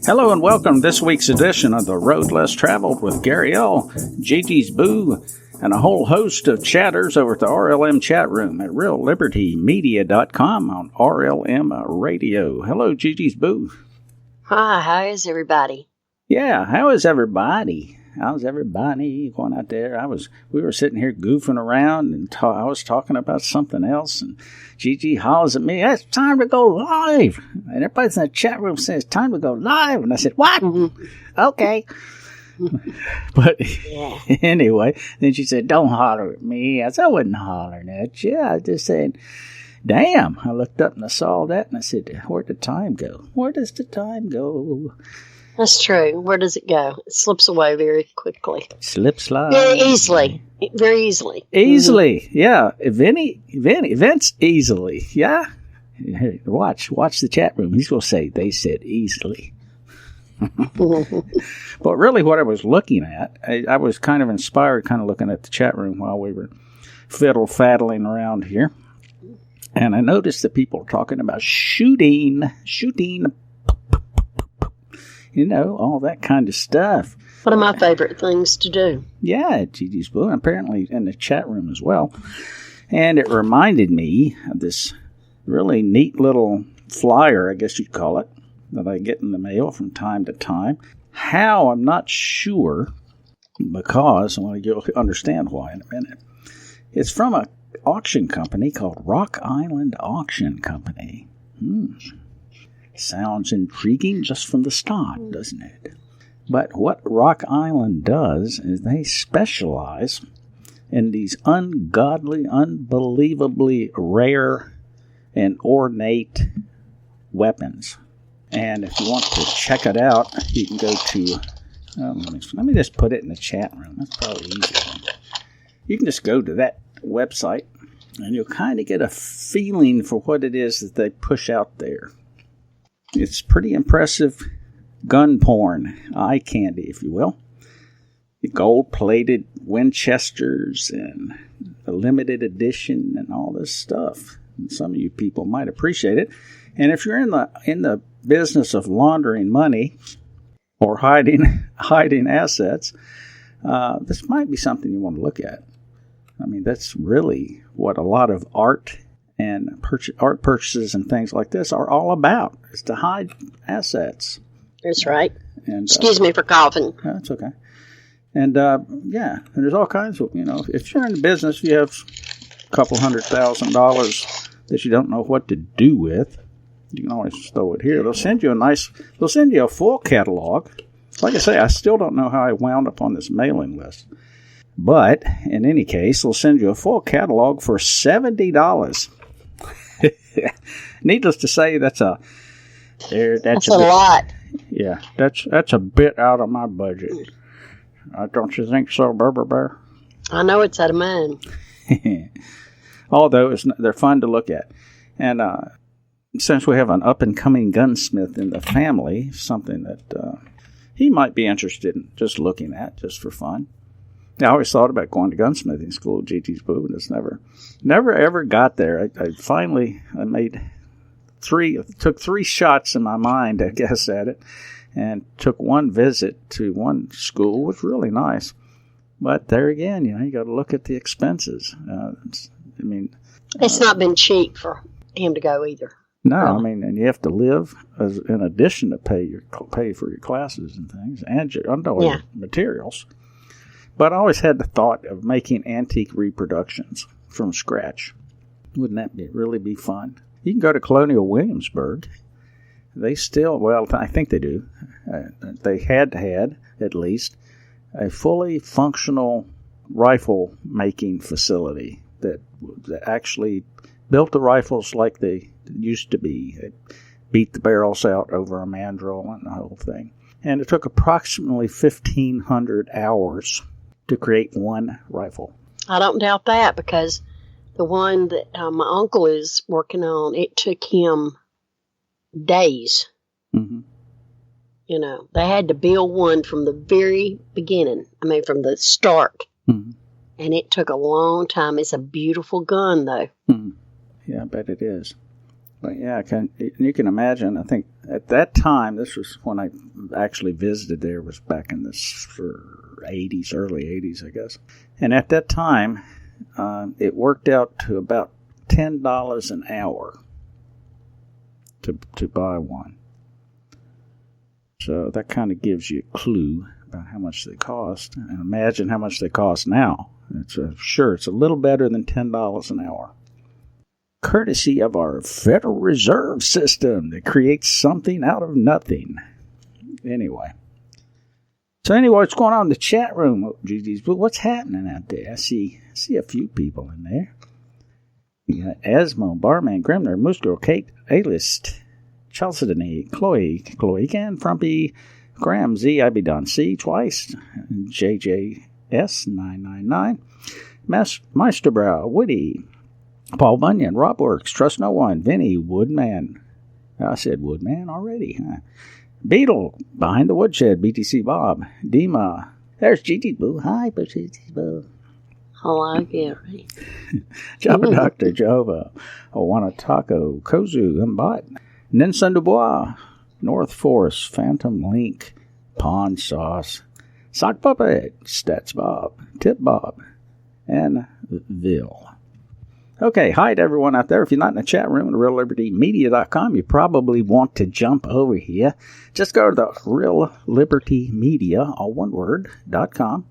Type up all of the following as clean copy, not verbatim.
Hello and welcome to this week's edition of The Road Less Traveled with Gary L., Gigi's Boo, and a whole host of chatters over at the RLM chat room at reallibertymedia.com on RLM Radio. Hello, Gigi's Boo. Hi, how is everybody? Yeah, how is everybody? How's everybody going out there? We were sitting here goofing around, and I was talking about something else, and Gigi hollers at me, "It's time to go live!" And everybody in the chat room says, "Time to go live!" And I said, "What?" Okay. But anyway, then she said, "Don't holler at me." I said, "I wasn't hollering at you. I was just saying, damn." I looked up and I saw that, and I said, "Where'd the time go? Where does the time go?" That's true. Where does it go? It slips away very quickly. Slide. Very easily. Very easily. Easily, yeah. Events easily, yeah. Watch the chat room. He's going to say, they said easily. But really what I was looking at, I was kind of inspired kind of looking at the chat room while we were fiddle-faddling around here. And I noticed that people were talking about shooting, you know, all that kind of stuff. One of my favorite things to do. Yeah, Gigi's Blue, and apparently in the chat room as well. And it reminded me of this really neat little flyer, I guess you'd call it, that I get in the mail from time to time. How, I'm not sure, because I want to understand why in a minute. It's from an auction company called Rock Island Auction Company. Sounds intriguing just from the start, doesn't it? But what Rock Island does is they specialize in these ungodly, unbelievably rare and ornate weapons. And if you want to check it out, you can go to, let me just put it in the chat room. That's probably easier. You can just go to that website, and you'll kind of get a feeling for what it is that they push out there. It's pretty impressive gun porn, eye candy, if you will. Gold-plated Winchesters and the limited edition and all this stuff. And some of you people might appreciate it. And if you're in the business of laundering money or hiding assets, this might be something you want to look at. I mean, that's really what a lot of art and art purchases and things like this are all about, is to hide assets. That's right. And, excuse me for coughing. That's okay. And, and there's all kinds of, if you're in the business, you have a couple $100,000 that you don't know what to do with, you can always throw it here. They'll send you a full catalog. Like I say, I still don't know how I wound up on this mailing list. But, in any case, they'll send you a full catalog for $70. Needless to say, that's a lot. Yeah, that's a bit out of my budget. Don't you think so, Bear? I know it's out of mine. Although they're fun to look at. And since we have an up-and-coming gunsmith in the family, something that he might be interested in just looking at, just for fun. I always thought about going to gunsmithing school at Gigi's Boo, and it's never ever got there. I took three shots in my mind, I guess, at it, and took one visit to one school, which was really nice. But there again, you got to look at the expenses. It's not been cheap for him to go either. No, really. And you have to live in addition to pay for your classes and things, and your materials. But I always had the thought of making antique reproductions from scratch. Wouldn't that really be fun? You can go to Colonial Williamsburg. They still, I think they do. They had at least, a fully functional rifle making facility that actually built the rifles like they used to be. They beat the barrels out over a mandrel and the whole thing. And it took approximately 1,500 hours to create one rifle. I don't doubt that, because the one that my uncle is working on, it took him days. Mm-hmm. They had to build one from the very beginning. From the start. Mm-hmm. And it took a long time. It's a beautiful gun, though. Mm-hmm. Yeah, I bet it is. But yeah, you can imagine. I think at that time, this was when I actually visited there, was back in the 80s, early 80s, I guess. And at that time, it worked out to about $10 an hour to buy one. So that kind of gives you a clue about how much they cost. And imagine how much they cost now. Sure, it's a little better than $10 an hour. Courtesy of our Federal Reserve System that creates something out of nothing. Anyway. So what's going on in the chat room, GG's? What's happening out there? I see a few people in there. You got Esmo, Barman, Grimner, Moose Girl, Kate, A-List, Chelsea, Chloe, Can, Frumpy, Graham, Z, I be Don C twice, JJS999, Meisterbrow, Woody, Paul Bunyan, Rob Works, Trust No One, Vinny, Woodman. I said Woodman already, huh? Beetle, Behind the Woodshed, BTC Bob, Dima. There's GT Boo. Hi, GT Boo. Hello, Gary. Java Doctor, Jova, Owana Taco, Kozu, Mbot, Ninsun Dubois, North Force, Phantom Link, Pawn Sauce, Sock Puppet, Stats Bob, Tip Bob, and Vil. Okay, hi to everyone out there. If you're not in the chat room at reallibertymedia.com, you probably want to jump over here. Just go to the Real Liberty Media, all one word, .com.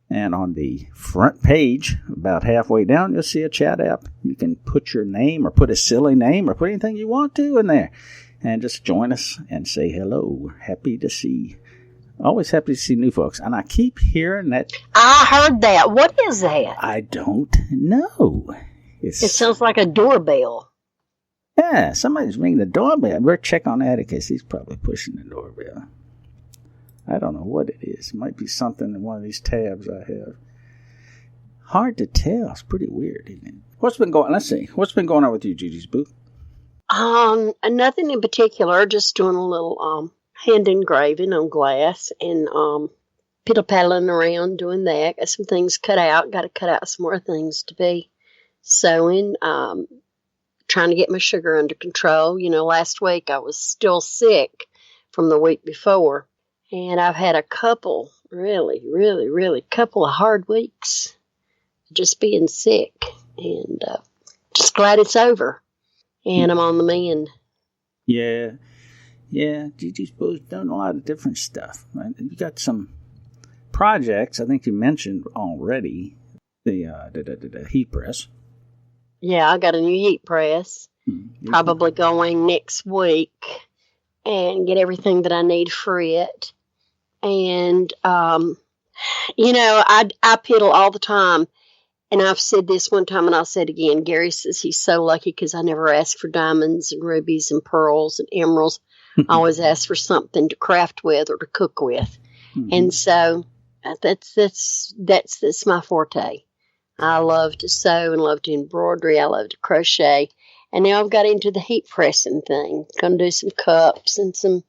And on the front page, about halfway down, you'll see a chat app. You can put your name or put a silly name or put anything you want to in there. And just join us and say hello. Always happy to see new folks. And I keep hearing that. I heard that. What is that? I don't know. It sounds like a doorbell. Yeah, somebody's ringing the doorbell. We'll check on Atticus. He's probably pushing the doorbell. I don't know what it is. It might be something in one of these tabs I have. Hard to tell. It's pretty weird, isn't it? What's been going on with you, Gigi's Boo? Nothing in particular. Just doing a little hand engraving on glass and piddle-paddling around doing that. Got some things cut out. Got to cut out some more things to be sewing. Trying to get my sugar under control. You know, last week I was still sick from the week before. And I've had a couple, really couple of hard weeks just being sick. And just glad it's over. And I'm on the mend. Yeah. Gigi's Boo's done a lot of different stuff. Right? You got some projects, I think you mentioned already, the heat press. Yeah, I got a new heat press. Probably going next week and get everything that I need for it. And, you know, I piddle all the time. And I've said this one time and I'll say it again. Gary says he's so lucky because I never ask for diamonds and rubies and pearls and emeralds. I always ask for something to craft with or to cook with. Mm-hmm. And so that's my forte. I love to sew and love to embroidery. I love to crochet. And now I've got into the heat pressing thing. Going to do some cups and some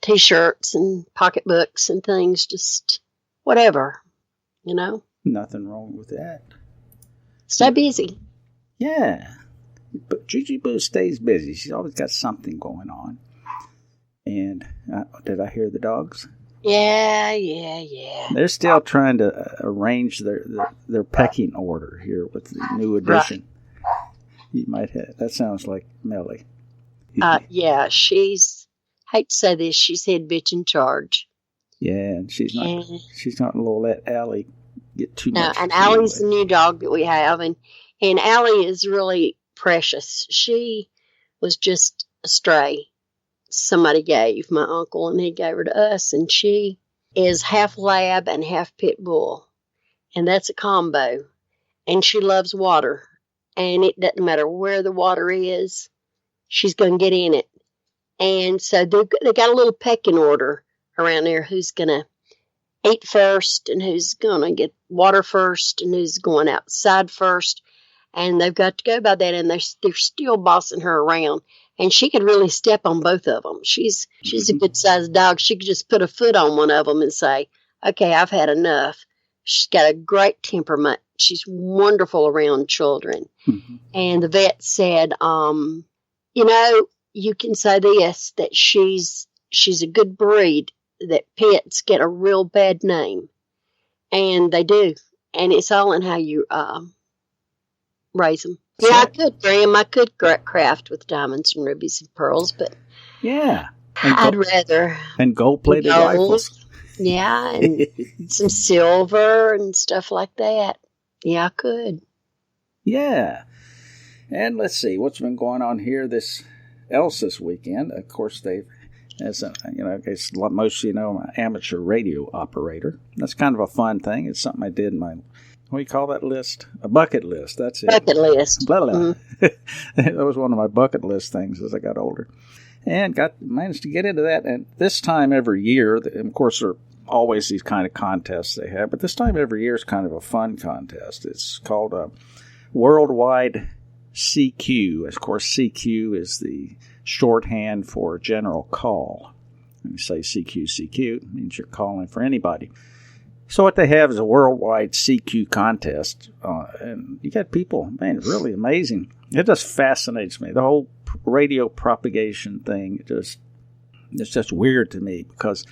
T-shirts and pocketbooks and things. Just whatever, you know. Nothing wrong with that. Stay busy. Yeah. But Gigi Boo stays busy. She's always got something going on. And did I hear the dogs? Yeah. They're still trying to arrange their pecking order here with the new edition. Right. You might have. That sounds like Melly. Yeah, hate to say this, she's head bitch in charge. Yeah, and she's not going to let Allie get too much. And Allie's the new dog that we have, and Allie is really precious. She was just a stray. Somebody gave my uncle, and he gave her to us, and she is half lab and half pit bull, and that's a combo. And she loves water, and it doesn't matter where the water is, she's going to get in it. And so they got a little pecking order around there: who's going to eat first, and who's going to get water first, and who's going outside first. And they've got to go by that, and they're still bossing her around. And she could really step on both of them. She's a good-sized dog. She could just put a foot on one of them and say, okay, I've had enough. She's got a great temperament. She's wonderful around children. Mm-hmm. And the vet said You know, you can say this, that she's a good breed, that pets get a real bad name. And they do. And it's all in how you raise them. Yeah, I could, Graham. I could craft with diamonds and rubies and pearls, but yeah, I'd rather. And gold-plated rifles. Yeah, and some silver and stuff like that. Yeah, I could. Yeah. And let's see what's been going on here this weekend. Of course, they've, as a, I guess most of you know, I'm an amateur radio operator. That's kind of a fun thing. It's something I did in my, what do you call that list? A bucket list. That's it. Bucket list. Blah, blah. Mm-hmm. That was one of my bucket list things as I got older, and managed to get into that. And this time every year, and of course, there are always these kind of contests they have, but this time every year is kind of a fun contest. It's called a Worldwide CQ. Of course, CQ is the shorthand for general call. When you say CQ, it means you're calling for anybody. So what they have is a worldwide CQ contest. And you got people, man, really amazing. It just fascinates me. The whole radio propagation thing, it's just weird to me, because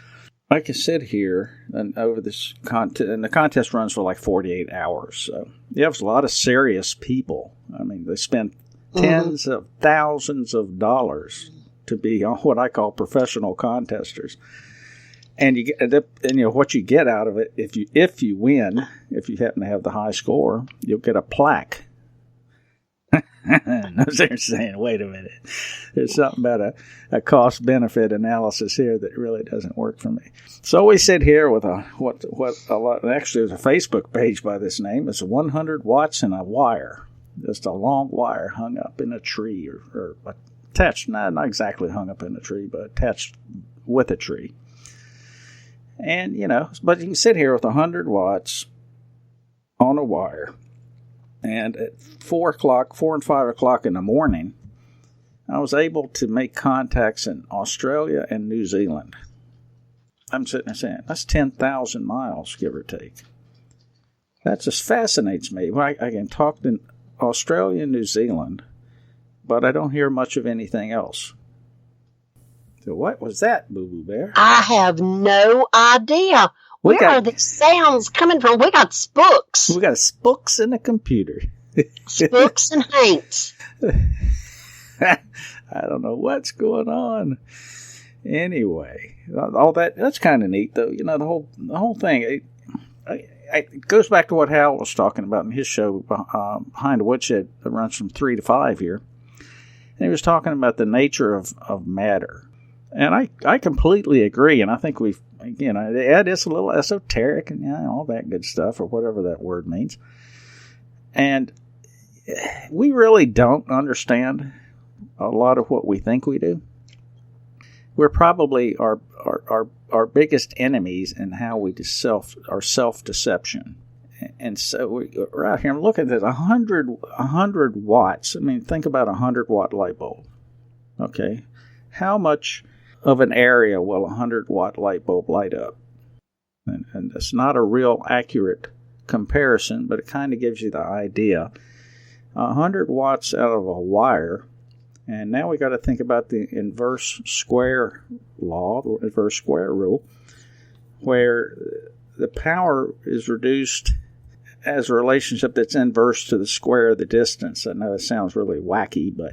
I can sit here and over this contest, and the contest runs for like 48 hours. So you have a lot of serious people. I mean, they spend tens of thousands of dollars to be on what I call professional contesters. And you get, what you get out of it, if you win, if you happen to have the high score, you'll get a plaque. They're saying, wait a minute, there's something about a cost-benefit analysis here that really doesn't work for me. So we sit here with actually there's a Facebook page by this name. It's 100 watts and a wire, just a long wire hung up in a tree or attached, not exactly hung up in a tree, but attached with a tree. And, but you can sit here with 100 watts on a wire. And at 4 and 5 o'clock in the morning, I was able to make contacts in Australia and New Zealand. I'm sitting there saying, that's 10,000 miles, give or take. That just fascinates me. I can talk in Australia and New Zealand, but I don't hear much of anything else. So what was that, Boo Boo Bear? I have no idea. Where are the sounds coming from? We got spooks. We got spooks in the computer. Spooks and Hanks. I don't know what's going on. Anyway, all that's kind of neat, though. The whole thing. It goes back to what Hal was talking about in his show, Behind the Woodshed, that runs from 3 to 5 here. And he was talking about the nature of matter. And I completely agree, and I think it is a little esoteric and all that good stuff, or whatever that word means. And we really don't understand a lot of what we think we do. We're probably our biggest enemies in how we our self-deception. And so we're out here, I'm looking at 100 watts. I mean, think about a 100-watt light bulb. Okay, how much of an area will a 100-watt light bulb light up? And it's not a real accurate comparison, but it kind of gives you the idea. 100 watts out of a wire, and now we got to think about the inverse square law, or inverse square rule, where the power is reduced as a relationship that's inverse to the square of the distance. I know it sounds really wacky, but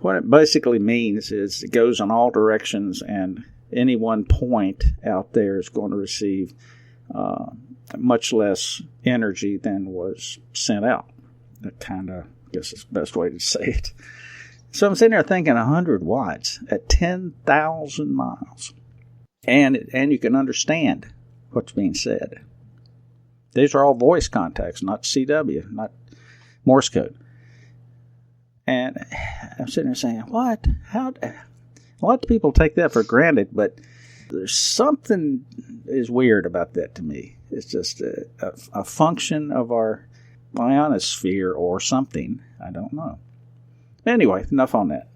what it basically means is it goes in all directions, and any one point out there is going to receive much less energy than was sent out. That kind of, I guess, is the best way to say it. So I'm sitting there thinking 100 watts at 10,000 miles. And you can understand what's being said. These are all voice contacts, not CW, not Morse code. And I'm sitting there saying, what? How? A lot of people take that for granted, but there's something is weird about that to me. It's just a function of our ionosphere or something. I don't know. Anyway, enough on that.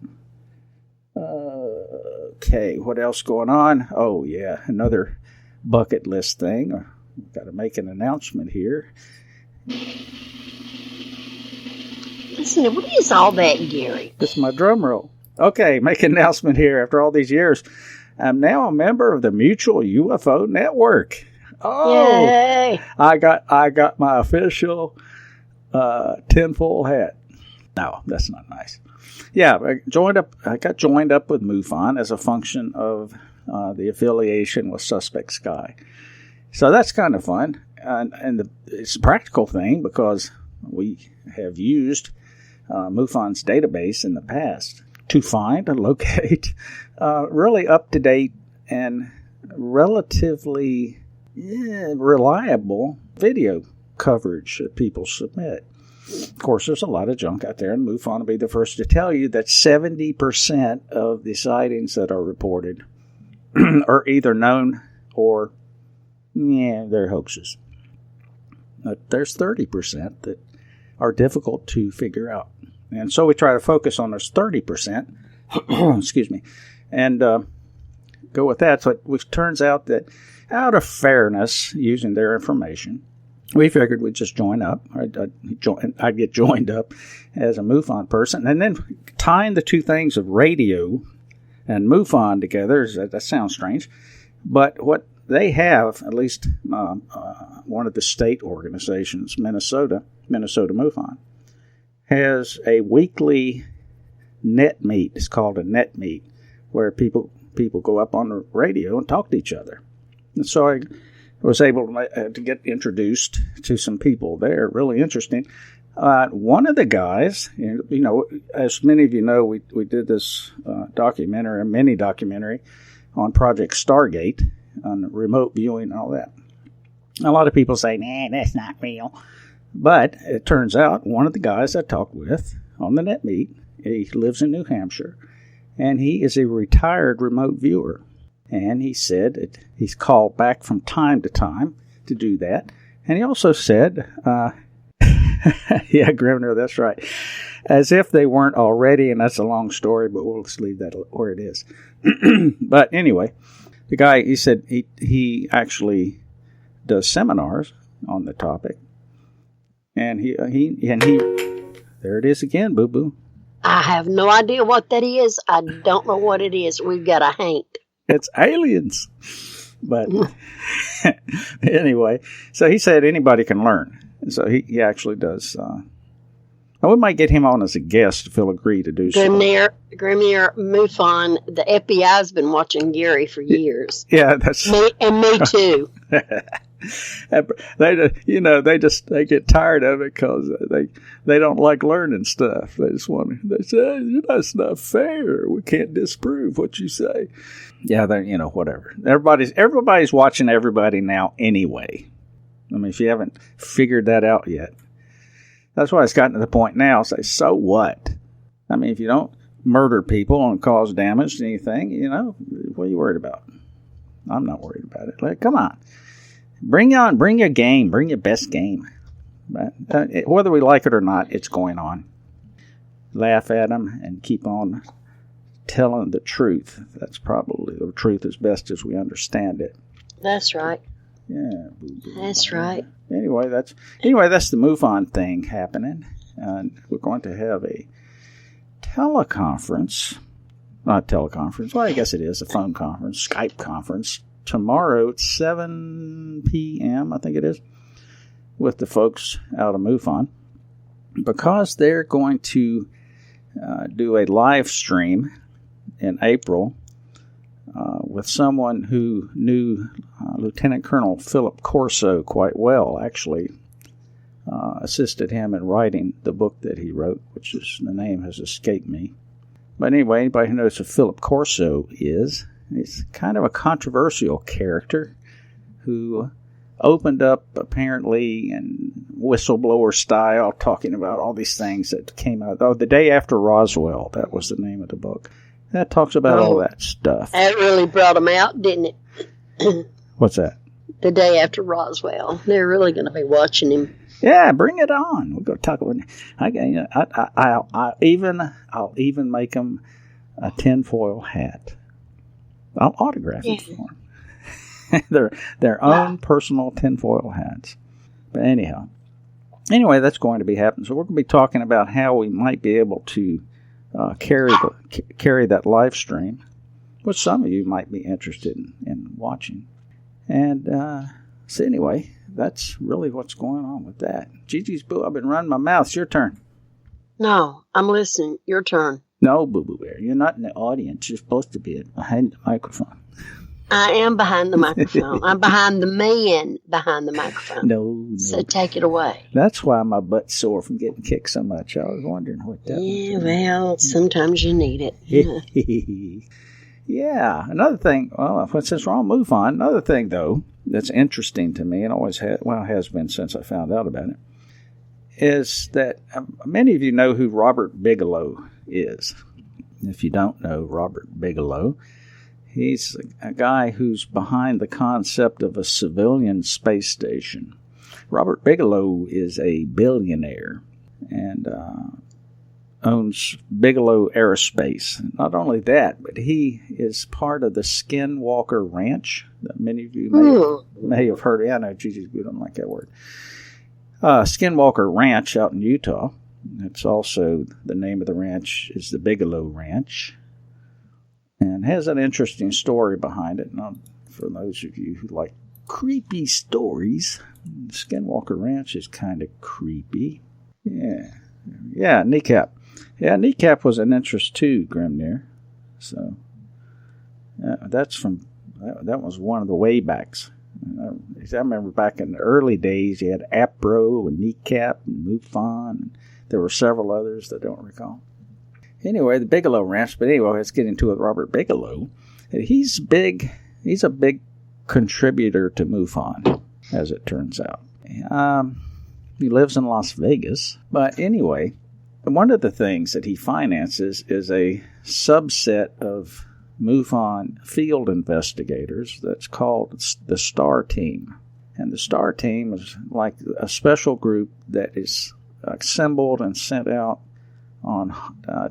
Okay, what else going on? Oh, yeah, another bucket list thing. I've got to make an announcement here. Listen, what is all that, Gary? This is my drum roll. Okay, make an announcement here. After all these years, I'm now a member of the Mutual UFO Network. Oh, yay! I got my official tinfoil hat. No, that's not nice. Yeah, I got joined up with MUFON as a function of the affiliation with Suspect Sky. So that's kind of fun, and it's a practical thing because we have used MUFON's database in the past to find and locate really up-to-date and relatively reliable video coverage that people submit. Of course, there's a lot of junk out there, and MUFON will be the first to tell you that 70% of the sightings that are reported are either known or, they're hoaxes. But there's 30% that are difficult to figure out. And so we try to focus on those 30%, excuse me, and go with that. So it turns out that out of fairness, using their information, we figured we'd just join up. I'd get joined up as a MUFON person. And then tying the two things of radio and MUFON together, that sounds strange. But what they have, at least one of the state organizations, Minnesota MUFON, has a weekly net meet. It's called a net meet, where people go up on the radio and talk to each other. And so I was able to get introduced to some people there. Really interesting. One of the guys, as many of you know, we did this mini documentary on Project Stargate, on remote viewing and all that. A lot of people say, nah, that's not real. But it turns out one of the guys I talked with on the net meet, he lives in New Hampshire, and he is a retired remote viewer. And he said that he's called back from time to time to do that. And he also said, yeah, Grimner, that's right, as if they weren't already, and that's a long story, but we'll just leave that where it is. But anyway, the guy, he said he actually does seminars on the topic. And he there it is again, boo-boo. I have no idea what that is. I don't know what it is. We've got a hint. It's aliens. But anyway, so he said anybody can learn. So he actually does. We might get him on as a guest if he'll agree to do so. Grimnir MUFON, the FBI's been watching Gary for years. Yeah, that's me too. They get tired of it because they don't like learning stuff. They say, that's not fair. We can't disprove what you say. Yeah, whatever. Everybody's watching everybody now anyway. I mean, if you haven't figured that out yet, that's why it's gotten to the point now. Say, so what? I mean, if you don't murder people and cause damage to anything, what are you worried about? I'm not worried about it. Like, come on. Bring your game. Bring your best game. But, whether we like it or not, it's going on. Laugh at them and keep on telling the truth. That's probably the truth as best as we understand it. That's right. Yeah. That's right. Anyway, that's the MUFON thing happening. And we're going to have a teleconference. Not teleconference. Well, I guess it is a phone conference, Skype conference. Tomorrow at 7 p.m., I think it is, with the folks out of MUFON, because they're going to do a live stream in April with someone who knew Lieutenant Colonel Philip Corso quite well, actually assisted him in writing the book that he wrote, which is, the name has escaped me. But anyway, anybody who knows who Philip Corso is, he's kind of a controversial character who opened up, apparently, in whistleblower style, talking about all these things that came out. Oh, The Day After Roswell, that was the name of the book. That talks about all that stuff. That really brought him out, didn't it? What's that? The Day After Roswell. They're really going to be watching him. Yeah, bring it on. We'll go talk about it. I'll even make him a tinfoil hat. I'll autograph it for them. their own personal tinfoil hats. But anyway, that's going to be happening. So we're going to be talking about how we might be able to carry that live stream, which some of you might be interested in watching. And so anyway, that's really what's going on with that. Gigi's Boo, I've been running my mouth. It's your turn. No, I'm listening. Your turn. No, Boo Boo Bear, you're not in the audience. You're supposed to be behind the microphone. I am behind the microphone. I'm behind the man behind the microphone. No. So take it away. That's why my butt's sore from getting kicked so much. I was wondering what that was. Yeah, well, sometimes you need it. Yeah. Another thing, well, since we're on MUFON, another thing, though, that's interesting to me and always has been since I found out about it, is that many of you know who Robert Bigelow is. If you don't know Robert Bigelow, he's a guy who's behind the concept of a civilian space station. Robert Bigelow is a billionaire and owns Bigelow Aerospace. Not only that, but he is part of the Skinwalker Ranch that many of you may have heard of. I know, Jesus, we don't like that word. Skinwalker Ranch out in Utah. It's also, the name of the ranch is the Bigelow Ranch. And has an interesting story behind it. Now, for those of you who like creepy stories, Skinwalker Ranch is kind of creepy. Yeah, Kneecap. Yeah, Kneecap was an interest too, Grimnir. So, that was one of the waybacks. I remember back in the early days, you had APRO and Kneecap and MUFON, and there were several others that I don't recall. Anyway, the Bigelow Ranch. But anyway, let's get into it. Robert Bigelow. He's big. He's a big contributor to MUFON, as it turns out. He lives in Las Vegas. But anyway, one of the things that he finances is a subset of MUFON field investigators that's called the STAR Team. And the STAR Team is like a special group that is assembled and sent out on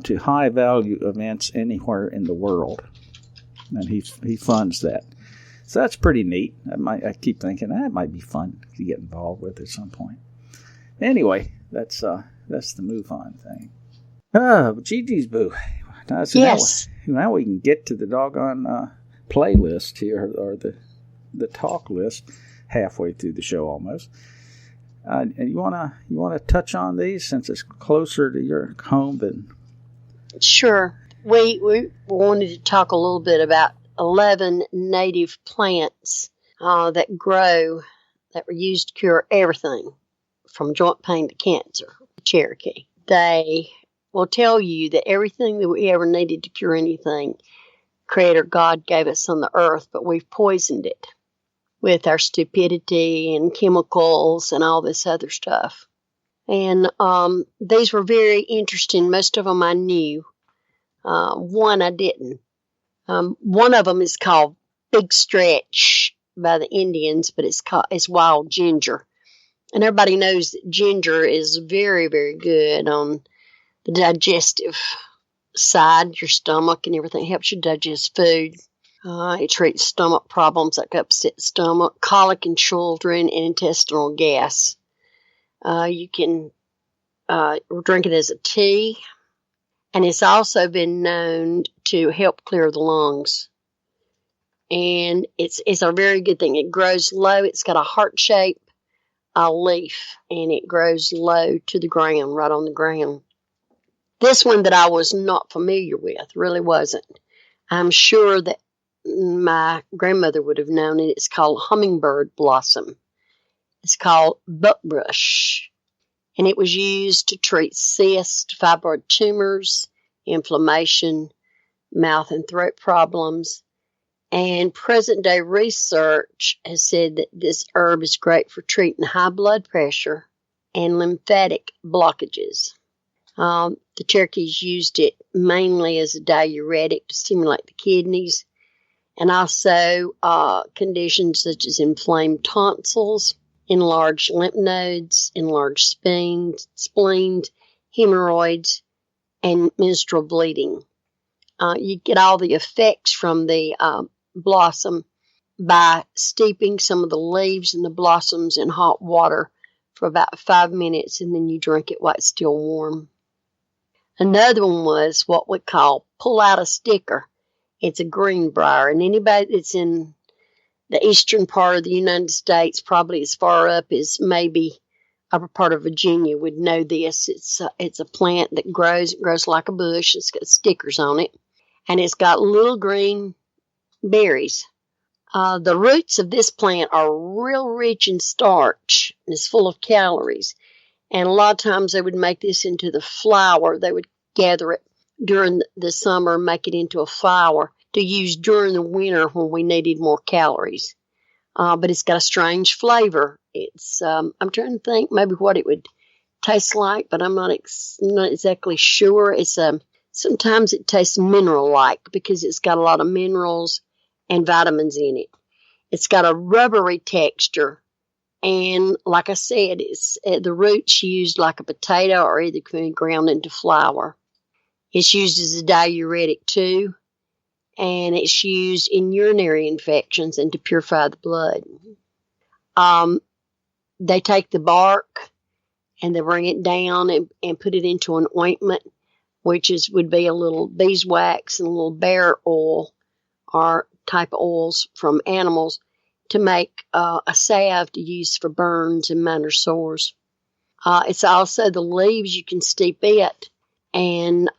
to high-value events anywhere in the world. And he funds that. So that's pretty neat. I keep thinking that might be fun to get involved with at some point. Anyway, that's the MUFON thing. Gigi's Boo. Yes. Now we can get to the doggone playlist here, or the talk list, halfway through the show almost. And you wanna touch on these since it's closer to your home than? Sure. We wanted to talk a little bit about 11 native plants that grow that were used to cure everything from joint pain to cancer. Cherokee. They will tell you that everything that we ever needed to cure anything, Creator God gave us on the earth, but we've poisoned it with our stupidity and chemicals and all this other stuff. And these were very interesting. Most of them I knew. One I didn't. One of them is called Big Stretch by the Indians, but it's wild ginger. And everybody knows that ginger is very, very good on the digestive side, your stomach and everything. It helps you digest food. It treats stomach problems like upset stomach, colic in children, and intestinal gas. You can drink it as a tea, and it's also been known to help clear the lungs. And it's a very good thing. It grows low. It's got a heart shape, a leaf, and it grows low to the ground, right on the ground. This one that I was not familiar with, really wasn't. I'm sure that my grandmother would have known it. It's called hummingbird blossom. It's called buckbrush. And it was used to treat cysts, fibroid tumors, inflammation, mouth and throat problems. And present-day research has said that this herb is great for treating high blood pressure and lymphatic blockages. The Cherokees used it mainly as a diuretic to stimulate the kidneys, and also conditions such as inflamed tonsils, enlarged lymph nodes, enlarged spleens, hemorrhoids, and menstrual bleeding. You get all the effects from the blossom by steeping some of the leaves and the blossoms in hot water for about 5 minutes, and then you drink it while it's still warm. Another one was what we call pull out a sticker. It's a greenbrier, and anybody that's in the eastern part of the United States, probably as far up as maybe upper part of Virginia, would know this. It's a plant that grows. It grows like a bush. It's got stickers on it, and it's got little green berries. The roots of this plant are real rich in starch, and it's full of calories. And a lot of times they would make this into the flour. They would gather it during the summer, make it into a flour to use during the winter when we needed more calories. But it's got a strange flavor. It's I'm trying to think maybe what it would taste like, but I'm not exactly sure. It's sometimes it tastes mineral-like because it's got a lot of minerals and vitamins in it. It's got a rubbery texture. And like I said, it's the roots used like a potato or either can be ground into flour. It's used as a diuretic too, and it's used in urinary infections and to purify the blood. They take the bark and they bring it down and put it into an ointment, which would be a little beeswax and a little bear oil or type of oils from animals, to make a salve to use for burns and minor sores. It's also the leaves. You can steep it and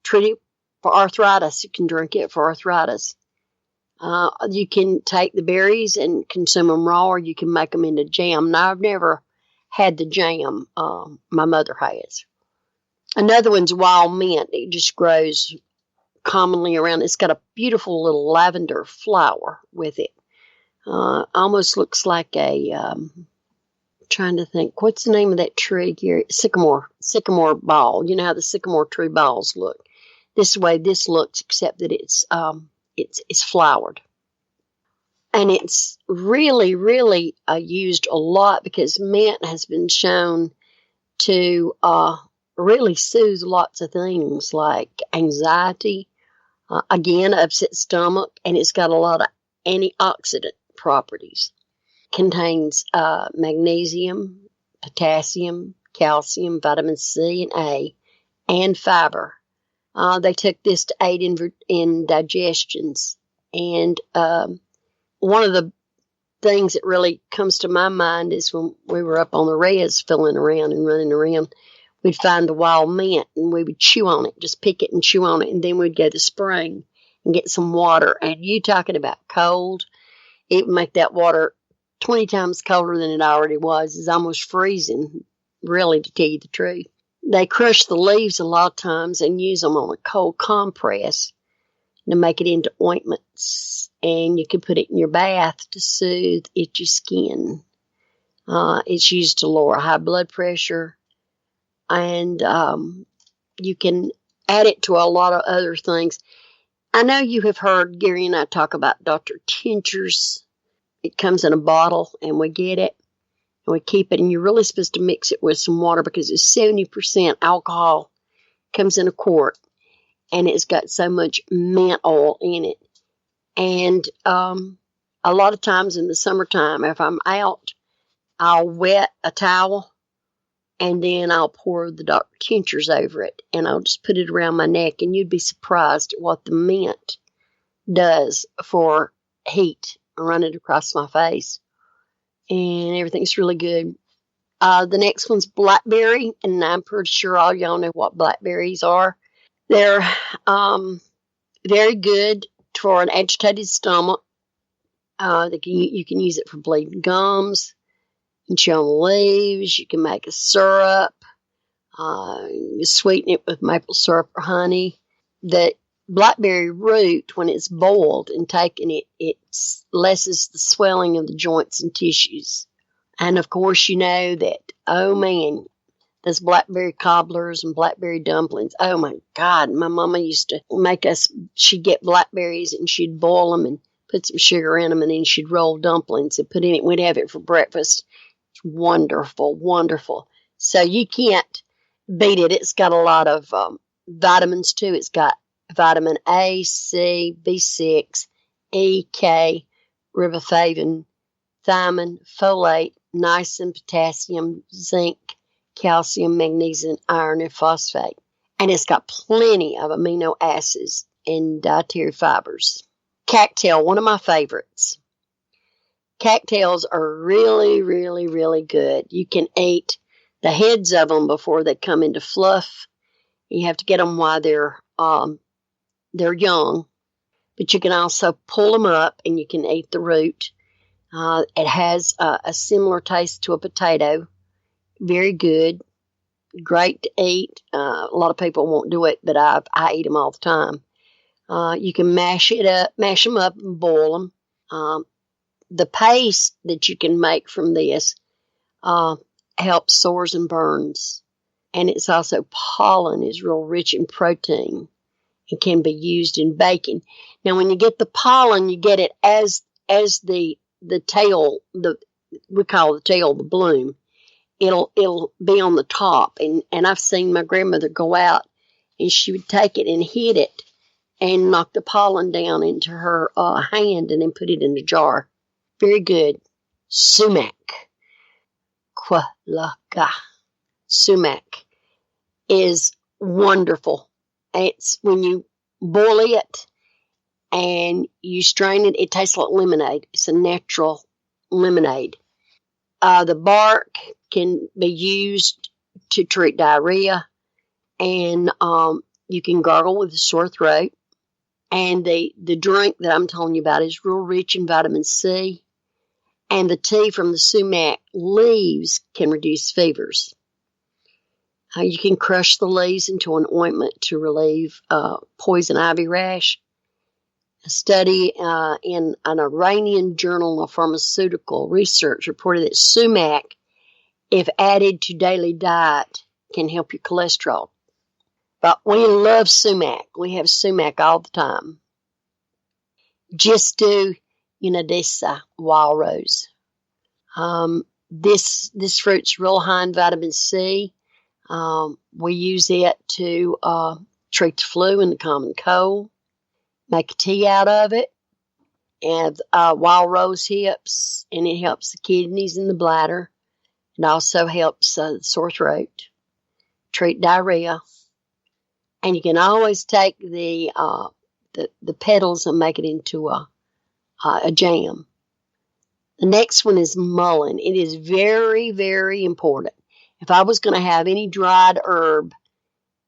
treat it for arthritis. You can drink it for arthritis. You can take the berries and consume them raw, or you can make them into jam. Now, I've never had the jam. My mother has. Another one's wild mint. It just grows commonly around. It's got a beautiful little lavender flower with it. Almost looks like trying to think, what's the name of that tree, Gary? Sycamore ball. You know how the sycamore tree balls look. This way this looks, except that it's flowered. And it's really, really used a lot because mint has been shown to really soothe lots of things like anxiety, again, upset stomach, and it's got a lot of antioxidant properties. Contains magnesium, potassium, calcium, vitamin C and A, and fiber. They took this to aid in digestions. And one of the things that really comes to my mind is when we were up on the res filling around and running around, we'd find the wild mint and we would chew on it, just pick it and chew on it, and then we'd go to the spring and get some water. And you talking about cold, it would make that water 20 times colder than it already was. It's almost freezing, really, to tell you the truth. They crush the leaves a lot of times and use them on a cold compress to make it into ointments. And you can put it in your bath to soothe itchy skin. It's used to lower high blood pressure. And you can add it to a lot of other things. I know you have heard Gary and I talk about Dr. Tinctures. It comes in a bottle, and we get it, and we keep it, and you're really supposed to mix it with some water because it's 70% alcohol. Comes in a quart, and it's got so much mint oil in it. And a lot of times in the summertime, if I'm out, I'll wet a towel, and then I'll pour the Dr. Tinctures over it, and I'll just put it around my neck, and you'd be surprised at what the mint does for heat. Run it across my face, and everything's really good. The next one's blackberry, and I'm pretty sure all y'all know what blackberries are. They're very good for an agitated stomach. You can use it for bleeding gums. You can chew on the leaves. You can make a syrup. You sweeten it with maple syrup or honey. The blackberry root, when it's boiled and taken, it lessens the swelling of the joints and tissues. And of course, you know that, oh man, those blackberry cobblers and blackberry dumplings. Oh my God, my mama used to make us, she'd get blackberries and she'd boil them and put some sugar in them, and then she'd roll dumplings and put in it. We'd have it for breakfast. It's wonderful, wonderful. So you can't beat it. It's got a lot of vitamins too. It's got vitamin A, C, B6, E, K, riboflavin, thiamine, folate, niacin, potassium, zinc, calcium, magnesium, iron, and phosphate. And it's got plenty of amino acids and dietary fibers. Cattail, one of my favorites. Cattails are really, really, really good. You can eat the heads of them before they come into fluff. You have to get them while they're young, but you can also pull them up and you can eat the root. It has a similar taste to a potato. Very good. Great to eat. A lot of people won't do it, but I eat them all the time. You can mash them up and boil them. The paste that you can make from this helps sores and burns. And it's also pollen is real rich in protein and can be used in baking. Now, when you get the pollen, you get it as the tail, we call the tail the bloom. It'll be on the top. And I've seen my grandmother go out and she would take it and hit it and knock the pollen down into her hand and then put it in a jar. Very good. Sumac. Qualaga. Sumac is wonderful. It's when you boil it and you strain it, it tastes like lemonade. It's a natural lemonade. The bark can be used to treat diarrhea, and you can gargle with a sore throat. And the drink that I'm telling you about is real rich in vitamin C. And the tea from the sumac leaves can reduce fevers. You can crush the leaves into an ointment to relieve poison ivy rash. A study in an Iranian journal of pharmaceutical research reported that sumac, if added to daily diet, can help your cholesterol. But we love sumac. We have sumac all the time. Just do, this wild rose. This fruit's real high in vitamin C. We use it to treat the flu and the common cold. Make a tea out of it. And wild rose hips, and it helps the kidneys and the bladder. It also helps the sore throat, treat diarrhea. And you can always take the petals and make it into a jam. The next one is mullein. It is very, very important. If I was going to have any dried herb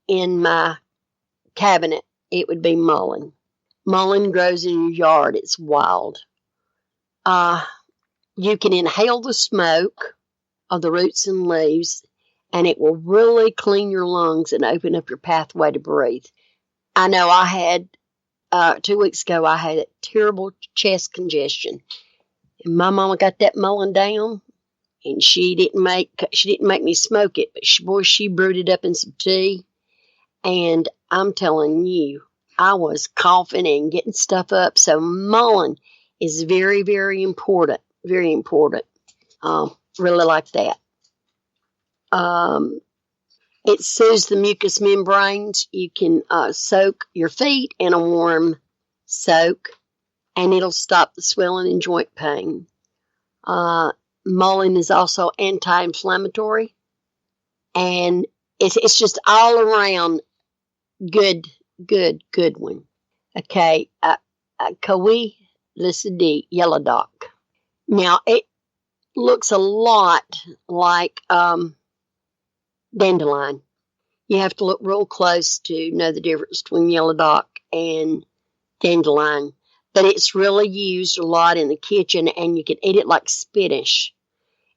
in my cabinet, it would be mullein. Mullein grows in your yard. It's wild. You can inhale the smoke of the roots and leaves, and it will really clean your lungs and open up your pathway to breathe. I know I had, 2 weeks ago, I had a terrible chest congestion. And my mama got that mullein down, and she didn't make me smoke it, but she brewed it up in some tea. And I'm telling you, I was coughing and getting stuff up. So mullein is very, very important. Very important. Really like that. It soothes the mucous membranes. You can soak your feet in a warm soak, and it'll stop the swelling and joint pain. Mullein is also anti-inflammatory, and it's just all around good one. Okay, Kawi Lycidae, yellow dock. Now, it looks a lot like dandelion. You have to look real close to know the difference between yellow dock and dandelion. But it's really used a lot in the kitchen, and you can eat it like spinach.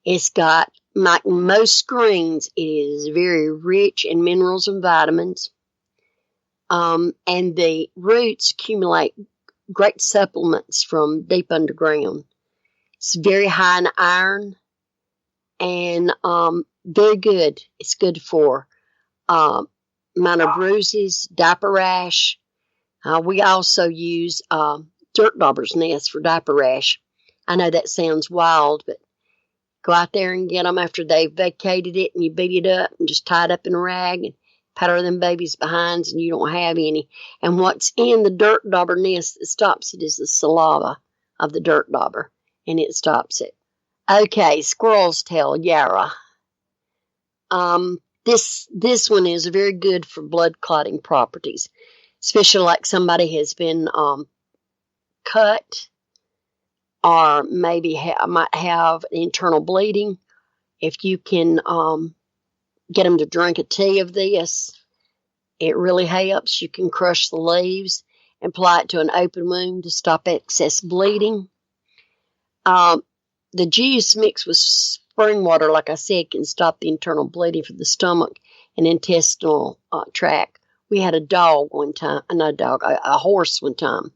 It's got, like most greens, it is very rich in minerals and vitamins. And the roots accumulate great supplements from deep underground. It's very high in iron and very good. It's good for minor bruises, diaper rash. We also use dirt dauber's nest for diaper rash. I know that sounds wild, but go out there and get them after they've vacated it, and you beat it up and just tie it up in a rag and powder them babies' behinds, and you don't have any. And what's in the dirt dauber nest that stops it is the saliva of the dirt dauber, and it stops it. Okay, squirrel's tail, yarrow. this one is very good for blood clotting properties, especially like somebody has been cut or maybe might have internal bleeding. If you can get them to drink a tea of this, it really helps. You can crush the leaves and apply it to an open wound to stop excess bleeding. The juice mixed with spring water, like I said, can stop the internal bleeding from the stomach and intestinal tract. We had a dog one time, a horse one time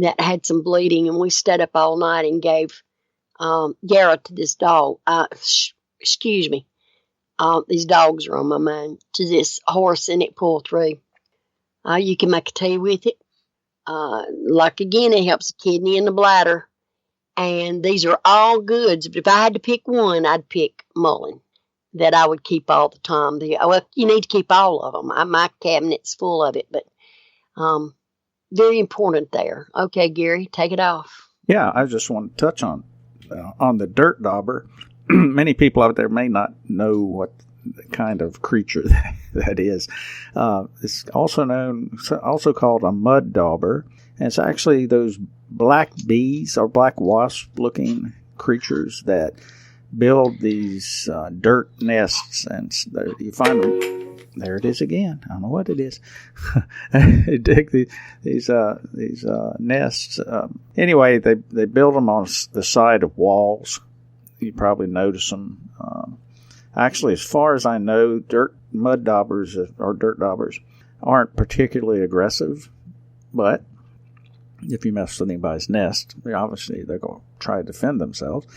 that had some bleeding, and we stayed up all night and gave Garrett to this dog. Excuse me. These dogs are on my mind. To this horse, and it pulled through. You can make a tea with it. Like again, it helps the kidney and the bladder. And these are all goods. But if I had to pick one, I'd pick mullein that I would keep all the time. You need to keep all of them. My cabinet's full of it, but very important there. Okay, Gary, take it off. Yeah, I just want to touch on the dirt dauber. Many people out there may not know what kind of creature that is. It's also called a mud dauber. And it's actually those black bees or black wasp-looking creatures that build these dirt nests, and you find them. There it is again. I don't know what it is. They dig these nests. Anyway, they build them on the side of walls. You probably notice them. Actually, as far as I know, mud daubers or dirt daubers aren't particularly aggressive, but if you mess with anybody's nest, they're going to try to defend themselves.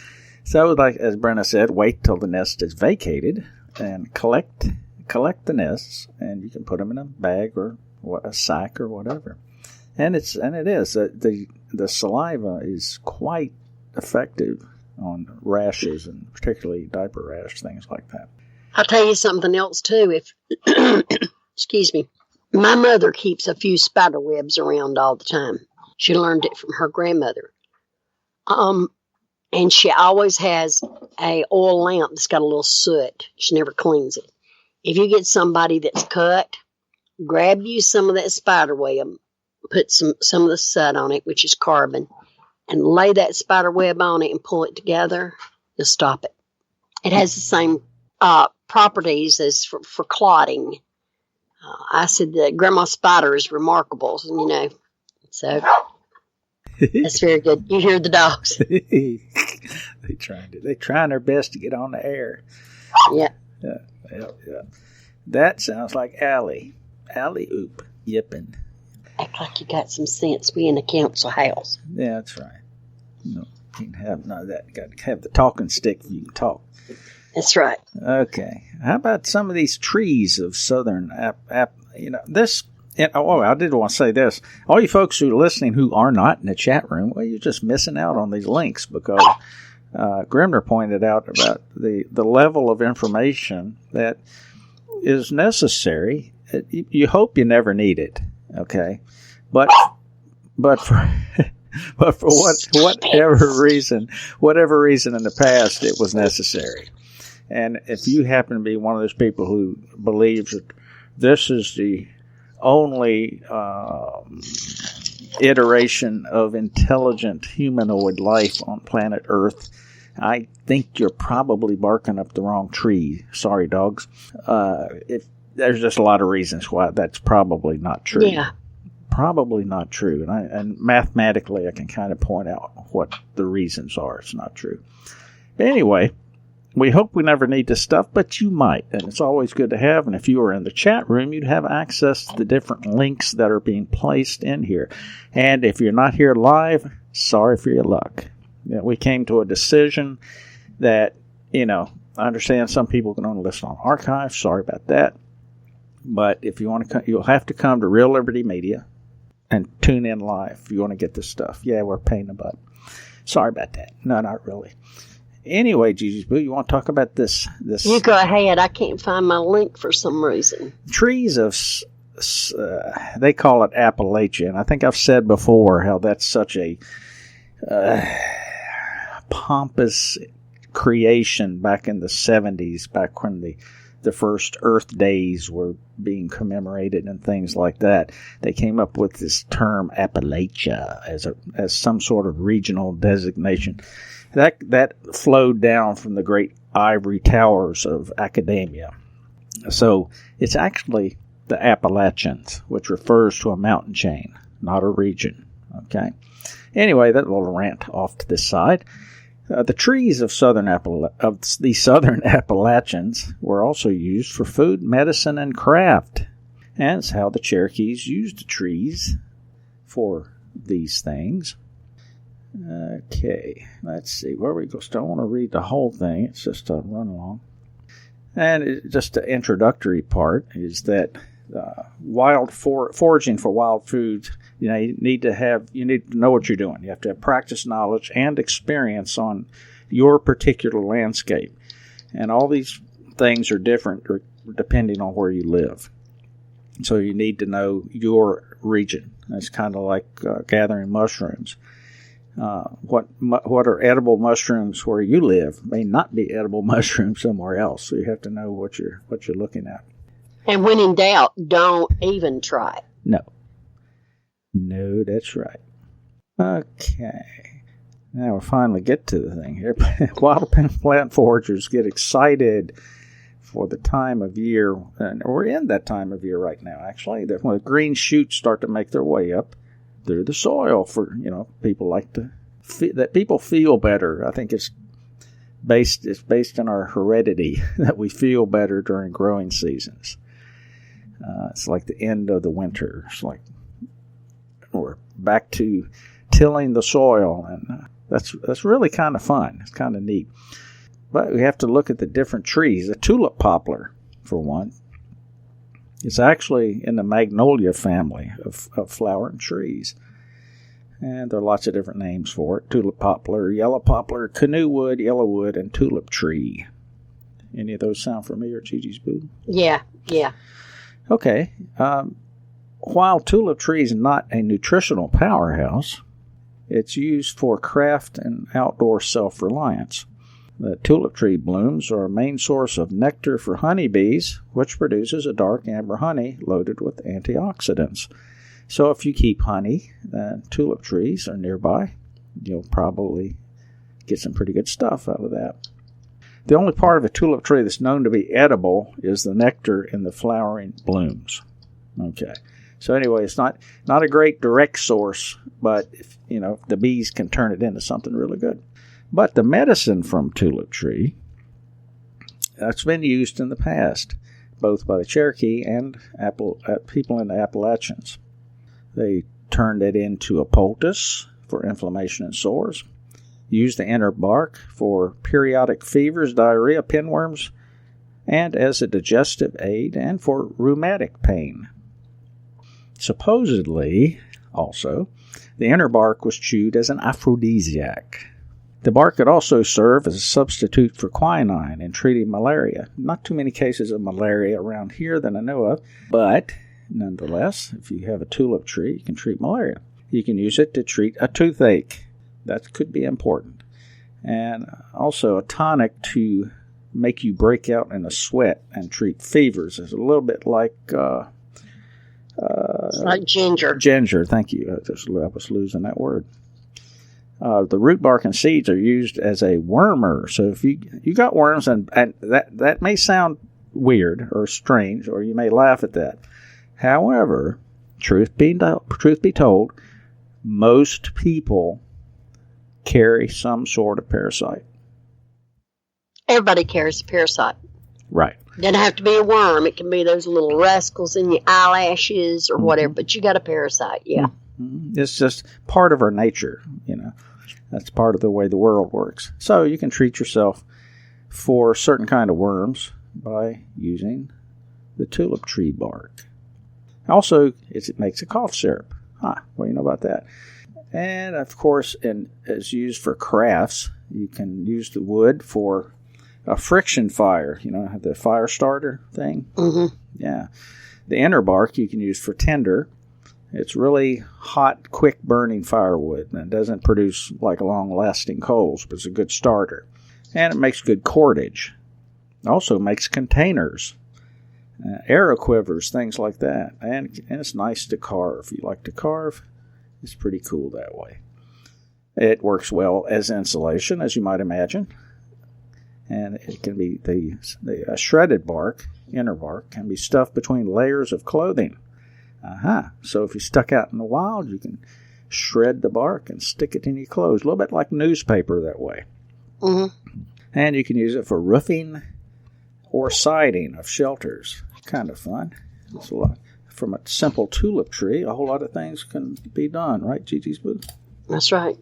So, like as Brenna said, wait till the nest is vacated and collect the nests, and you can put them in a bag or a sack or whatever. And it is the saliva is quite effective on rashes, and particularly diaper rash, things like that. I'll tell you something else too. If excuse me, my mother keeps a few spider webs around all the time. She learned it from her grandmother. And she always has a oil lamp that's got a little soot. She never cleans it. If you get somebody that's cut, grab you some of that spider web, put some of the soot on it, which is carbon, and lay that spider web on it and pull it together. You'll stop it. It has the same properties as for clotting. I said that Grandma Spider is remarkable, so that's very good. You hear the dogs. They're trying their best to get on the air. Yeah. Yeah. That sounds like Alley oop yipping. Act like you got some sense. We in a council house. Yeah, that's right. No, can't have none of that. You got to have the talking stick if you can talk. That's right. Okay. How about some of these trees of southern this? I did want to say this. All you folks who are listening who are not in the chat room, well, you're just missing out on these links because Grimner pointed out about the level of information that is necessary. You hope you never need it, okay? But for whatever reason in the past, it was necessary. And if you happen to be one of those people who believes that this is the only iteration of intelligent humanoid life on planet Earth, I think you're probably barking up the wrong tree. Sorry, dogs. There's just a lot of reasons why that's probably not true. Yeah. Probably not true. And mathematically, I can kind of point out what the reasons are. It's not true. But anyway, we hope we never need this stuff, but you might, and it's always good to have. And if you were in the chat room, you'd have access to the different links that are being placed in here. And if you're not here live, sorry for your luck. We came to a decision that, I understand some people can only listen on archives. Sorry about that. But if you want to, you'll have to come to Real Liberty Media and tune in live if you want to get this stuff. Yeah, we're paying the butt. Sorry about that. No, not really. Anyway, Gigi's Boo, you want to talk about this? You go ahead. I can't find my link for some reason. Trees of, they call it Appalachia. And I think I've said before how that's such a pompous creation back in the 70s, back when the the first Earth days were being commemorated and things like that, they came up with this term Appalachia as some sort of regional designation. That flowed down from the great ivory towers of academia. So it's actually the Appalachians, which refers to a mountain chain, not a region. Okay. Anyway, that little rant off to this side. The trees of the southern Appalachians were also used for food, medicine, and craft. And it's how the Cherokees used the trees for these things. Okay, let's see where we go. I want to read the whole thing. It's just a run along. And just the introductory part is that foraging for wild foods, you need to know what you're doing. You have to have practice, knowledge, and experience on your particular landscape. And all these things are different depending on where you live. So you need to know your region. It's kind of like gathering mushrooms. What are edible mushrooms where you live may not be edible mushrooms somewhere else. So you have to know what you're looking at. And when in doubt, don't even try. No, that's right. Okay. Now we'll finally get to the thing here. Wild plant foragers get excited for the time of year, and we're in that time of year right now, actually, that when the green shoots start to make their way up through the soil for, people like to, that people feel better. I think it's based in our heredity that we feel better during growing seasons. It's like the end of the winter. It's like we're back to tilling the soil, and that's really kind of fun. It's kind of neat. But we have to look at the different trees. The tulip poplar, for one, is actually in the magnolia family of flowering trees. And there are lots of different names for it. Tulip poplar, yellow poplar, canoewood, yellowwood, and tulip tree. Any of those sound familiar, Gigi's Boo? Yeah. Okay. While tulip tree is not a nutritional powerhouse, it's used for craft and outdoor self-reliance. The tulip tree blooms are a main source of nectar for honeybees, which produces a dark amber honey loaded with antioxidants. So if you keep honey and tulip trees are nearby, you'll probably get some pretty good stuff out of that. The only part of a tulip tree that's known to be edible is the nectar in the flowering blooms. Okay. So anyway, it's not a great direct source, but if, the bees can turn it into something really good. But the medicine from tulip tree, that's been used in the past, both by the Cherokee and people in the Appalachians. They turned it into a poultice for inflammation and sores, used the inner bark for periodic fevers, diarrhea, pinworms, and as a digestive aid and for rheumatic pain. Supposedly, also, the inner bark was chewed as an aphrodisiac. The bark could also serve as a substitute for quinine in treating malaria. Not too many cases of malaria around here that I know of, but nonetheless, if you have a tulip tree, you can treat malaria. You can use it to treat a toothache. That could be important. And also a tonic to make you break out in a sweat and treat fevers. It's a little bit like... it's like ginger. Ginger, thank you. I was losing that word. The root bark and seeds are used as a wormer. So if you got worms, and that may sound weird or strange, or you may laugh at that. However, truth be told, most people carry some sort of parasite. Everybody carries a parasite. Right. It doesn't have to be a worm. It can be those little rascals in your eyelashes or whatever, but you got a parasite, yeah. Mm-hmm. It's just part of our nature, That's part of the way the world works. So you can treat yourself for certain kind of worms by using the tulip tree bark. Also, it makes a cough syrup. What do you know about that? And, of course, it's used for crafts. You can use the wood for a friction fire, the fire starter thing. Mm-hmm. Yeah. The inner bark you can use for tinder. It's really hot, quick-burning firewood, and it doesn't produce like long-lasting coals, but it's a good starter. And it makes good cordage. Also makes containers, arrow quivers, things like that. And it's nice to carve. You like to carve? It's pretty cool that way. It works well as insulation, as you might imagine. And it can be the shredded bark, inner bark, can be stuffed between layers of clothing. So if you're stuck out in the wild, you can shred the bark and stick it in your clothes. A little bit like newspaper that way. Mm-hmm. And you can use it for roofing or siding of shelters. Kind of fun. It's a lot. From a simple tulip tree, a whole lot of things can be done, right, Gigi's Boo? That's right.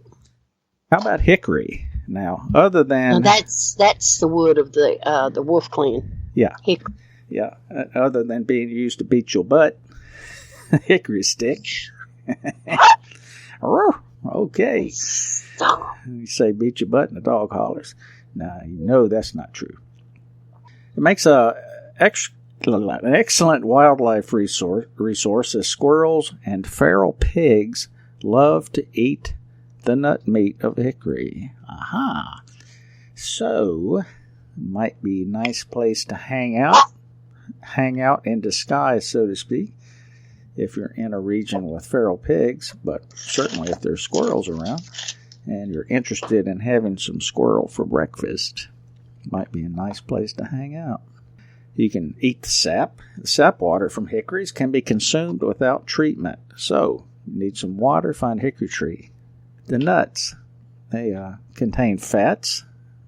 How about hickory? Now, other than... Now that's the wood of the wolf clan. Yeah. Hickory. Yeah. Other than being used to beat your butt, hickory stick. Okay. Stop. You say beat your butt and the dog hollers. Now, you know that's not true. It makes an excellent wildlife resource as squirrels and feral pigs love to eat the nut meat of hickory. Aha. So, might be a nice place to hang out in disguise, so to speak, if you're in a region with feral pigs, but certainly if there's squirrels around and you're interested in having some squirrel for breakfast, might be a nice place to hang out. You can eat the sap. The sap water from hickories can be consumed without treatment. So, you need some water, find hickory tree. The nuts, they contain fats,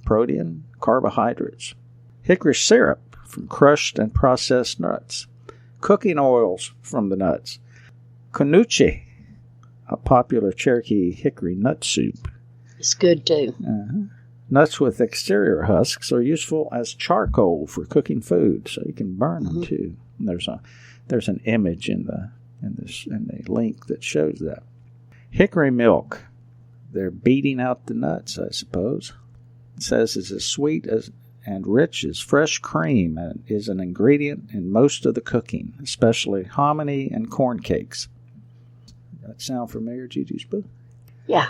protein, carbohydrates. Hickory syrup from crushed and processed nuts. Cooking oils from the nuts. Konuchi, a popular Cherokee hickory nut soup. It's good too. Nuts with exterior husks are useful as charcoal for cooking food, so you can burn them too. And there's an image in the link that shows that. Hickory milk. They're beating out the nuts, I suppose. It says it's as sweet and rich as fresh cream and is an ingredient in most of the cooking, especially hominy and corn cakes. Does that sound familiar, Gigi's Boo? Yeah.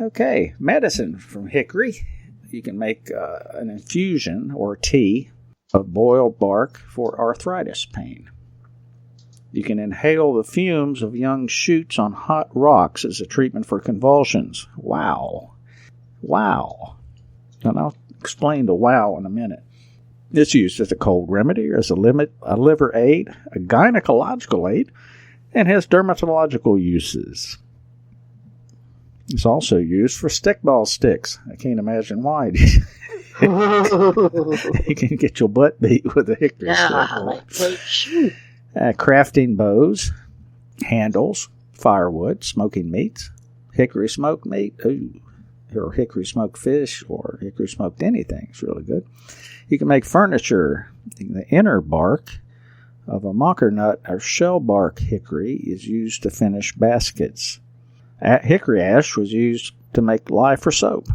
Okay, medicine from hickory. You can make an infusion or tea of boiled bark for arthritis pain. You can inhale the fumes of young shoots on hot rocks as a treatment for convulsions. Wow. And I'll explain the wow in a minute. It's used as a cold remedy, as a liver aid, a gynecological aid, and has dermatological uses. It's also used for stickball sticks. I can't imagine why. You can get your butt beat with a hickory stick. Crafting bows, handles, firewood, smoking meats, hickory smoked meat, or hickory smoked fish, or hickory smoked anything. It's really good. You can make furniture. The inner bark of a mocker nut or shell bark hickory is used to finish baskets. Hickory ash was used to make lye for soap.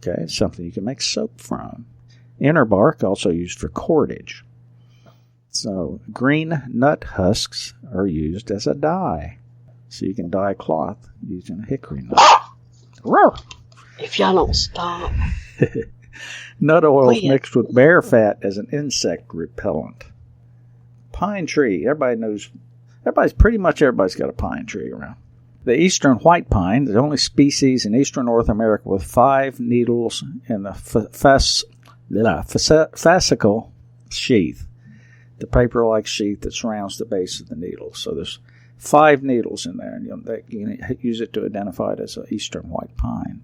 Okay, something you can make soap from. Inner bark also used for cordage. So, green nut husks are used as a dye. So you can dye cloth using a hickory nut. If y'all don't stop. Nut oils mixed with bear fat as an insect repellent. Pine tree. Everybody's got a pine tree around. The eastern white pine, the only species in eastern North America with 5 needles in the fascicle sheath, the paper-like sheath that surrounds the base of the needle. So there's 5 needles in there, and you can use it to identify it as an eastern white pine.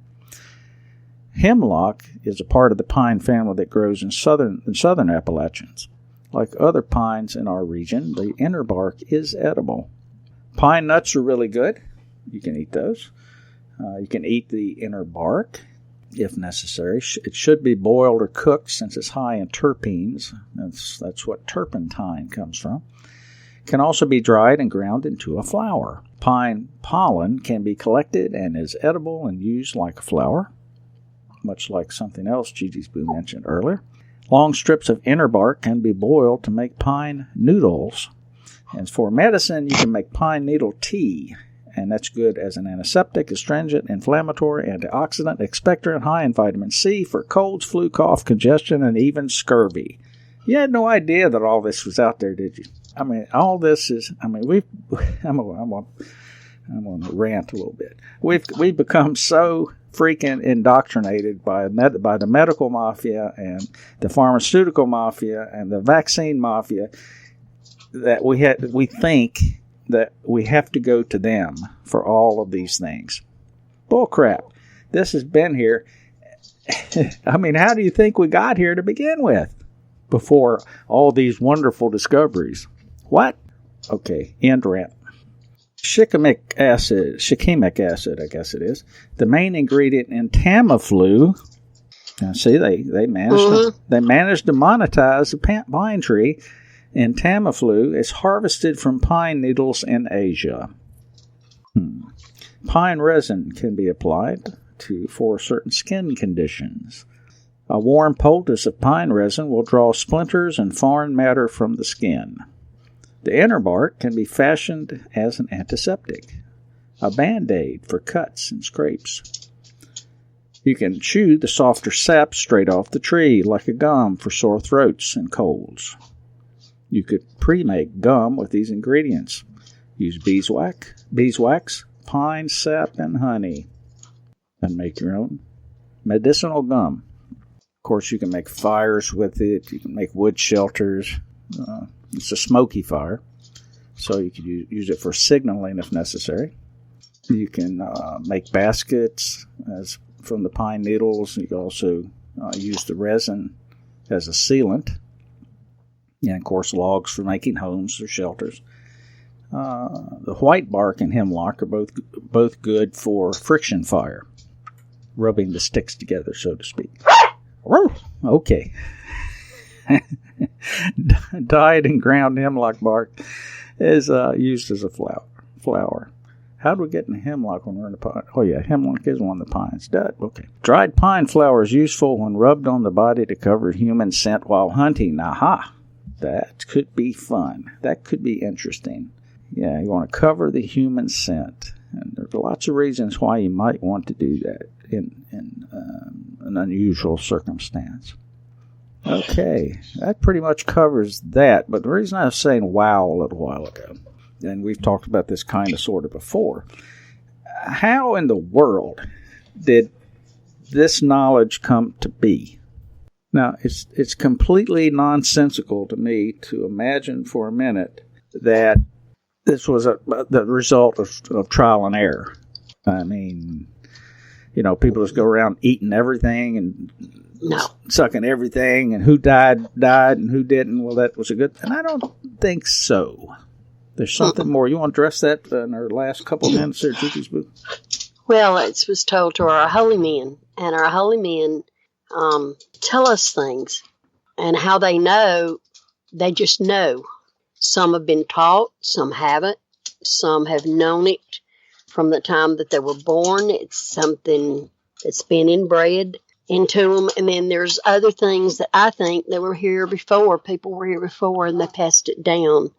Hemlock is a part of the pine family that grows in southern Appalachians. Like other pines in our region, the inner bark is edible. Pine nuts are really good. You can eat those. You can eat the inner bark if necessary. It should be boiled or cooked since it's high in terpenes. That's what turpentine comes from. It can also be dried and ground into a flour. Pine pollen can be collected and is edible and used like a flour, much like something else Gigi's Boo mentioned earlier. Long strips of inner bark can be boiled to make pine noodles. And for medicine, you can make pine needle tea and that's good as an antiseptic, astringent, inflammatory, antioxidant, expectorant, high in vitamin C for colds, flu, cough, congestion, and even scurvy. You had no idea that all this was out there, did you? I mean, all this is, I mean, I'm going to rant a little bit. We've become so freaking indoctrinated by the medical mafia and the pharmaceutical mafia and the vaccine mafia that we think that we have to go to them for all of these things. Bull crap. This has been here. I mean, how do you think we got here to begin with? Before all these wonderful discoveries. What? Okay, end rant. Shikimic acid, I guess it is, the main ingredient in Tamiflu. Now, see, they managed to monetize the pine tree, and Tamiflu is harvested from pine needles in Asia. Pine resin can be applied for certain skin conditions. A warm poultice of pine resin will draw splinters and foreign matter from the skin. The inner bark can be fashioned as an antiseptic, a Band-Aid for cuts and scrapes. You can chew the softer sap straight off the tree like a gum for sore throats and colds. You could pre-make gum with these ingredients. Use beeswax, pine sap, and honey, and make your own medicinal gum. Of course, you can make fires with it. You can make wood shelters. It's a smoky fire, so you can use it for signaling if necessary. You can make baskets from the pine needles. You can also use the resin as a sealant. And, of course, logs for making homes or shelters. The white bark and hemlock are both good for friction fire, rubbing the sticks together, so to speak. Okay. Dyed and ground hemlock bark is used as a flower. How do we get in hemlock when we're in the pine? Oh, yeah, hemlock is one of the pines. Okay. Dried pine flower is useful when rubbed on the body to cover human scent while hunting. Aha! That could be fun. That could be interesting. Yeah, you want to cover the human scent. And there's lots of reasons why you might want to do that in an unusual circumstance. Okay, that pretty much covers that. But the reason I was saying wow a little while ago, and we've talked about this kind of sort of before, how in the world did this knowledge come to be? Now, it's completely nonsensical to me to imagine for a minute that this was the result of trial and error. I mean, people just go around eating everything and sucking everything, and who died, and who didn't. Well, that was a good thing. I don't think so. There's something more. You want to address that in our last couple of minutes there, Judy's booth? Well, it was told to our holy men, and our holy men tell us things, and how they know, they just know. Some have been taught, some haven't. Some have known it from the time that they were born. It's something that's been inbred into them. And then there's other things that I think they were here before. People were here before, and they passed it down.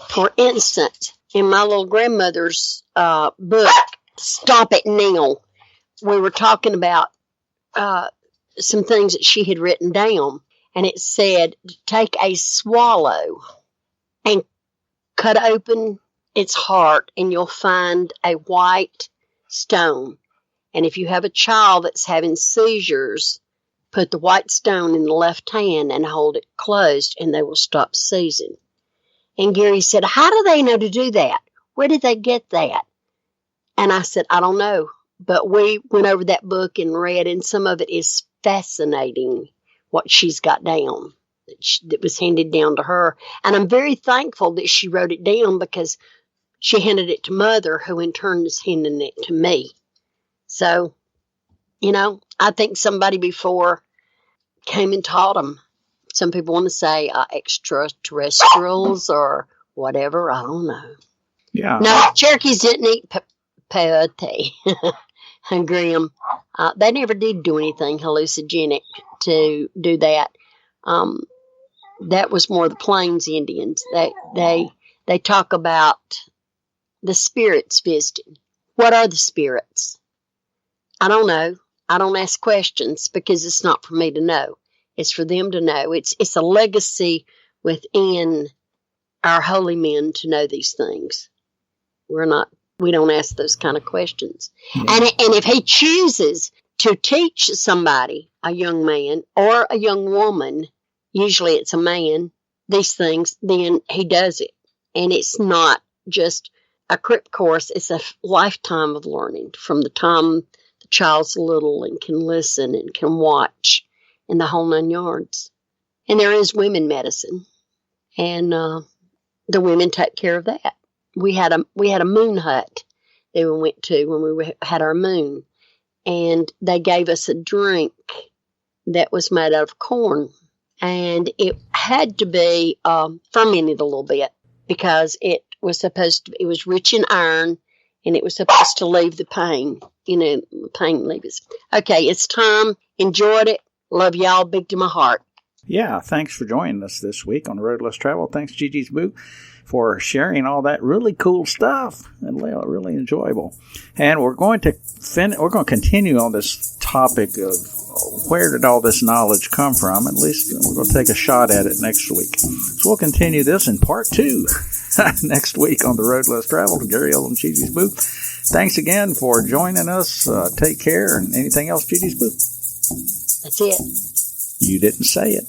For instance, in my little grandmother's book, Stop It Now, we were talking about some things that she had written down. And it said, take a swallow and cut open its heart, and you'll find a white stone. And if you have a child that's having seizures, put the white stone in the left hand and hold it closed, and they will stop seizing. And Gary said, how do they know to do that? Where did they get that? And I said, I don't know. But we went over that book and read, and some of it is fascinating, what she's got down, that was handed down to her. And I'm very thankful that she wrote it down, because she handed it to Mother, who in turn is handing it to me. So, I think somebody before came and taught them. Some people want to say extraterrestrials or whatever. I don't know. Yeah. No, Cherokees didn't eat peyote. Graham. They never did do anything hallucinogenic to do that. That was more the Plains Indians. They talk about the spirits visiting. What are the spirits? I don't know. I don't ask questions because it's not for me to know. It's for them to know. It's a legacy within our holy men to know these things. We don't ask those kind of questions. Yeah. And if he chooses to teach somebody, a young man or a young woman, usually it's a man, these things, then he does it. And it's not just a crypt course. It's a lifetime of learning from the time the child's little and can listen and can watch and the whole 9 yards. And there is women medicine. And the women take care of that. We had a moon hut that we went to when we had our moon. And they gave us a drink that was made out of corn. And it had to be fermented a little bit because it was rich in iron and it was supposed to leave the pain. The pain leave us. Okay, it's time. Enjoyed it. Love y'all big to my heart. Yeah, thanks for joining us this week on The Road Less Traveled. Thanks, Gigi's Boo, for sharing all that really cool stuff and really enjoyable. And we're going to continue on this topic of where did all this knowledge come from. At least we're going to take a shot at it next week. So we'll continue this in part 2 next week on The Road Less Traveled with Gary L. and Gigi's Boo. Thanks again for joining us. Take care. And anything else, Gigi's Boo? That's it. You didn't say it.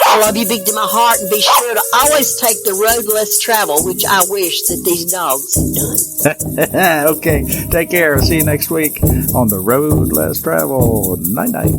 I love you big to my heart, and be sure to always take the road less traveled, which I wish that these dogs had done. Okay, take care. I'll see you next week on The Road Less Traveled. Night-night.